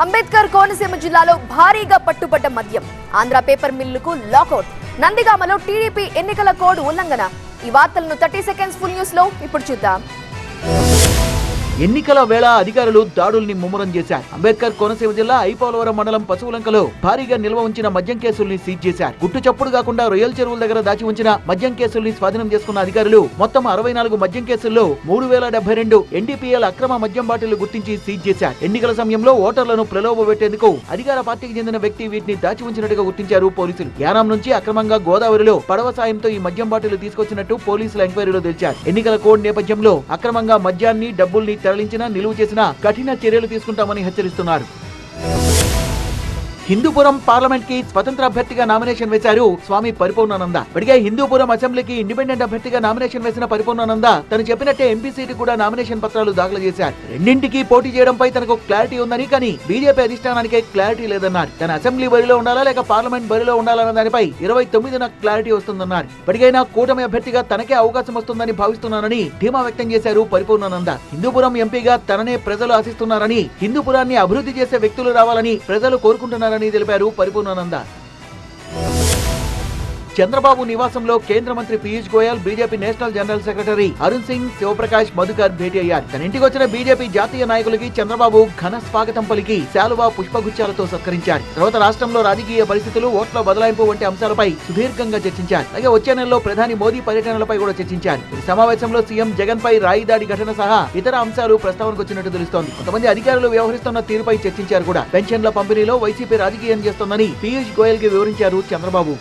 అంబేద్కర్ కోనసీమ జిల్లాలో భారీగా పట్టుబడ్డ మద్యం. ఆంధ్ర పేపర్ మిల్లుకు లాకౌట్. నందిగామలో టీడీపీ ఎన్నికల కోడ్ ఉల్లంఘన. ఈ వార్తలను 30 సెకండ్స్ ఫుల్ న్యూస్ లో ఇప్పుడు చూద్దాం. ఎన్నికల వేళ అధికారులు దాడుల్ని ముమ్మరం చేశారు. అంబేద్కర్ కోనసీమ జిల్లా ఐపోలవరం మండలం పశువులంకలో భారీగా నిల్వ ఉంచిన మద్యం కేసుల్ని సీజ్ చేశారు. గుట్టు చప్పుడు కాకుండా రొయ్యల చెరువుల దగ్గర దాచి ఉంచిన మద్యం కేసుల్ని స్వాధీనం చేసుకున్న అధికారులు మొత్తం 64 మద్యం కేసుల్లో 3072 ఎన్డీపీఎల్ అక్రమ మద్యం బాటిళ్లు గుర్తించి సీజ్ చేశారు. ఎన్నికల సమయంలో ఓటర్లను ప్రలోభ పెట్టేందుకు అధికార పార్టీకి చెందిన వ్యక్తి వీటిని దాచి ఉంచినట్టుగా గుర్తించారు పోలీసులు. యానాం నుంచి అక్రమంగా గోదావరిలో పడవ సాయంతో ఈ మద్యం బాటిళ్లు తీసుకొచ్చినట్టు పోలీసుల ఎంక్వైరీలో తెలిచారు. ఎన్నికల కోడ్ నేపథ్యంలో అక్రమంగా మద్యాన్ని డబ్బుల్ని తరలించిన నిలువ చేసిన కఠిన చర్యలు తీసుకుంటామని హెచ్చరిస్తున్నారు. హిందూపురం పార్లమెంట్ కి స్వతంత్ర అభ్యర్థిగా నామినేషన్ వేశారు స్వామి పరిపూర్ణానంద. ఇప్పటికే హిందూపురం అసెంబ్లీకి ఇండిపెండెంట్ అభ్యర్థిగా నామినేషన్ వేసిన పరిపూర్ణానంద తను చెప్పినట్టే ఎంపీ సీటు కూడా నామినేషన్ పత్రాలు దాఖలు చేశారు. రెండింటికి పోటీ చేయడంపై తనకు క్లారిటీ ఉందని, కానీ బీజేపీ అధిష్టానానికే క్లారిటీ లేదన్నారు. తన అసెంబ్లీ బరిలో ఉండాలా లేక పార్లమెంట్ బరిలో ఉండాలన్న దానిపై 29న క్లారిటీ వస్తుందన్నారు. ఇప్పటికైనా కూటమి అభ్యర్థిగా తనకే అవకాశం వస్తుందని భావిస్తున్నానని ధీమా వ్యక్తం చేశారు పరిపూర్ణానంద. హిందూపురం ఎంపీగా తననే ప్రజలు ఆశిస్తున్నారని, హిందూపురాన్ని అభివృద్ధి చేసే వ్యక్తులు రావాలని ప్రజలు కోరుకుంటున్నారని తెలిపారు పరిపూర్ణానంద. చంద్రబాబు నివాసంలో కేంద్ర మంత్రి Piyush Goyal, BJP national general secretary Arun Singh, Shivprakash, Madhukar భేటీ అయ్యారు. తన ఇంటికి వచ్చిన బీజేపీ జాతీయ నాయకులకి చంద్రబాబు ఘన స్వాగతం పలికి శాలువా, పుష్పగుచ్చాలతో సత్కరించారు. తర్వాత రాష్ట్రంలో రాజకీయ పరిస్థితులు, ఓట్ల బదలాయింపు వంటి అంశాలపై సుదీర్ఘంగా చర్చించారు. అలాగే వచ్చే నెలలో ప్రధాని మోదీ పర్యటనలపై కూడా చర్చించారు. ఈ సమావేశంలో సీఎం జగన్ పై రాయి దాడి ఘటన సహా ఇతర అంశాలు ప్రస్తావనకు వచ్చినట్టు తెలుస్తోంది. కొంతమంది అధికారులు వ్యవహరిస్తున్న తీరుపై చర్చించారు కూడా. పెన్షన్ల పంపిణీలో వైసీపీ రాజకీయం చేస్తోందని పీయూష్ గోయల్ కి వివరించారు చంద్రబాబు.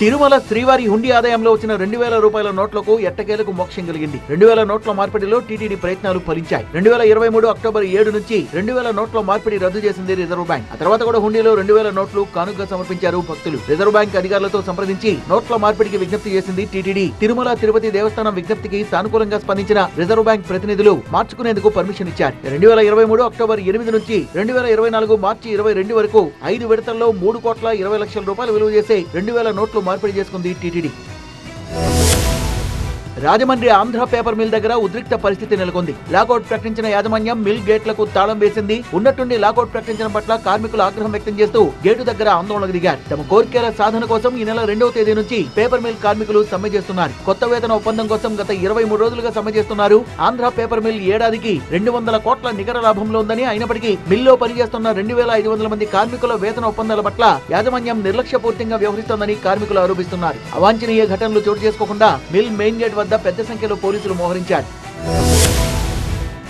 తిరుమల శ్రీవారి హుండీ ఆదాయంలో వచ్చిన 2000 రూపాయల నోట్లకు ఎట్టకేలకు మోక్షం కలిగింది. 2000 నోట్ల మార్పిడిలో టీటీడీ ప్రయత్నాలు ఫలించాయి. 2023 అక్టోబర్ 7 నుంచి 2000 నోట్ల మార్పిడి రద్దు చేసింది రిజర్వ్ బ్యాంక్. ఆ తర్వాత కూడా హుండీలో 2000 నోట్లు కానుకగా సమర్పించారు భక్తులు. రిజర్వ్ బ్యాంక్ అధికారులతో సంప్రదించి నోట్ల మార్పిడికి విజ్ఞప్తి చేసింది టీటీడీ. తిరుమల తిరుపతి దేవస్థానం విజ్ఞప్తికి సానుకూలంగా స్పందించిన రిజర్వ్ బ్యాంక్ ప్రతినిధులు మార్చుకునేందుకు పర్మిషన్ ఇచ్చారు. 2023 అక్టోబర్ 8 నుంచి 2024 మార్చి 22 వరకు 5 విడతల్లో 3,20,00,000 రూపాయలు విలువ చేసే 2000 నోట్లు మార్పిడి చేసుకుంది టీటీడీ. రాజమండ్రి ఆంధ్ర పేపర్ మిల్ దగ్గర ఉద్రిక్త పరిస్థితి నెలకొంది. లాకౌట్ ప్రకటించిన యాజమాన్యం మిల్ గేట్లకు తాళం వేసింది. ఉన్నట్టుండి లాకౌట్ ప్రకటించడం పట్ల కార్మికులు ఆగ్రహం వ్యక్తం చేస్తూ గేటు దగ్గర ఆందోళనకు దిగారు. తమ కోరికల సాధన కోసం ఈ నెల 2వ తేదీ నుంచి పేపర్ మిల్ కార్మికులు సమ్మె చేస్తున్నారు. కొత్త వేతన ఒప్పందం కోసం గత 23 రోజులుగా సమ్మె చేస్తున్నారు. ఆంధ్ర పేపర్ మిల్ ఏడాదికి 200 కోట్ల నికర లాభంలో ఉందని, అయినప్పటికీ మిల్లో పనిచేస్తున్న 2500 మంది కార్మికుల వేతన ఒప్పందాల పట్ల యాజమాన్యం నిర్లక్ష్యపూర్తిగా వ్యవహరిస్తోందని కార్మికులు ఆరోపిస్తున్నారు. అవాంఛనీయ ఘటనలు చోటు చేసుకోకుండా మిల్ మెయిన్ గేట్ పెద్ద సంఖ్యలో పోలీసులు మోహరించారు.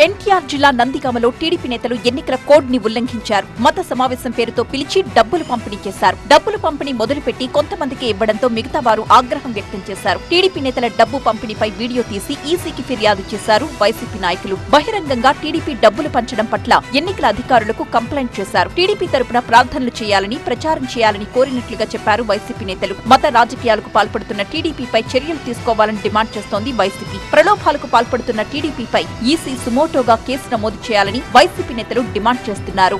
ఎన్టీఆర్ జిల్లా నందిగామలో టీడీపీ నేతలు ఎన్నికల కోడ్ ని ఉల్లంఘించారు. మత సమావేశం పేరుతో పిలిచి డబ్బులు పంపిణీ చేశారు. డబ్బులు పంపిణీ మొదలుపెట్టి కొంతమందికి ఇవ్వడంతో మిగతా వారు ఆగ్రహం వ్యక్తం చేశారు. టీడీపీ నేతల డబ్బు పంపిణీపై వీడియో తీసి ఈసీకి ఫిర్యాదు చేశారు వైసీపీ నాయకులు. బహిరంగంగా టీడీపీ డబ్బులు పంచడం పట్ల ఎన్నికల అధికారులకు కంప్లైంట్ చేశారు. టీడీపీ తరపున ప్రార్థనలు చేయాలని, ప్రచారం చేయాలని కోరినట్లుగా చెప్పారు వైసీపీ నేతలు. మత రాజకీయాలకు పాల్పడుతున్న టీడీపీపై చర్యలు తీసుకోవాలని డిమాండ్ చేస్తోంది వైసీపీ. ప్రలోభాలకు పాల్పడుతున్న టీడీపీపై ఈసీ సుమోటోగా కేసు నమోదు చేయాలని వైసీపీ నేతలు డిమాండ్ చేస్తున్నారు.